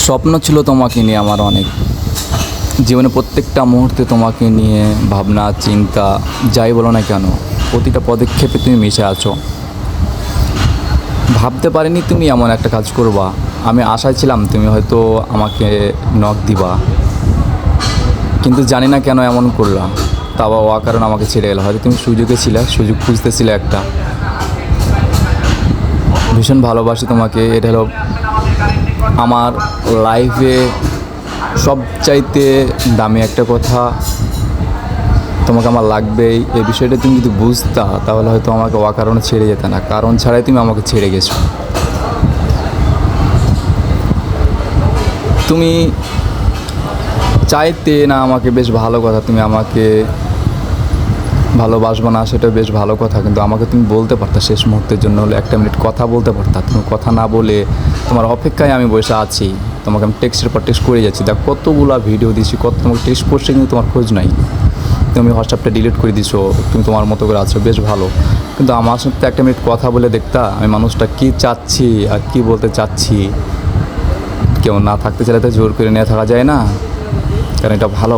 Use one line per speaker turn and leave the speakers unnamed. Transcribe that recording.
স্বপ্ন ছিল তোমাকে নিয়ে আমার অনেক, জীবনে প্রত্যেকটা মুহূর্তে তোমাকে নিয়ে ভাবনা চিন্তা যাই বলো না কেন প্রতিটা পদক্ষেপে তুমি মিশে আছো। ভাবতে পারিনি তুমি এমন একটা কাজ করবা। আমি আশায় ছিলাম তুমি হয়তো আমাকে নক দিবা, কিন্তু জানি না কেন এমন করলা। তা বা কারণ আমাকে ছেড়ে গেলো, হয়তো তুমি সুযোগে ছিলে, সুযোগ খুঁজতেছিলে একটা। ভীষণ ভালোবাসি তোমাকে, এটা হলো আমার লাইফে সবচাইতে দামি একটা কথা। তোমাকে আমার লাগবেই, এই বিষয়টা তুমি যদি বুঝতা তাহলে হয়তো আমাকে অকারণে ছেড়ে যেতে না, কারণ ছাড়াই তুমি আমাকে ছেড়ে গেছো। তুমি চাইতে না আমাকে, বেশ ভালো কথা। তুমি আমাকে ভালোবাসবো না সেটা বেশ ভালো কথা, কিন্তু আমাকে তুমি বলতে পারতা শেষ মুহূর্তের জন্য হলে একটা মিনিট কথা বলতে পারতা। তুমি কথা না বলে তোমার অপেক্ষায় আমি বসে আছি। তোমাকে আমি টেক্সটের পর টেক্সট করে যাচ্ছি, দেখ কতগুলা ভিডিও দিচ্ছি, কত তোমাকে টেক্সট করছে, কিন্তু তোমার খোঁজ নাই। তুমি হোয়াটসঅ্যাপটা ডিলিট করে দিছো, তুমি তোমার মতো করে আছো, বেশ ভালো। কিন্তু আমার সাথে একটা মিনিট কথা বলে দেখতা আমি মানুষটা কী চাচ্ছি আর কী বলতে চাচ্ছি। কেউ না থাকতে চাইলে তো জোর করে নিয়ে থাকা যায় না, কারণ এটা ভালো।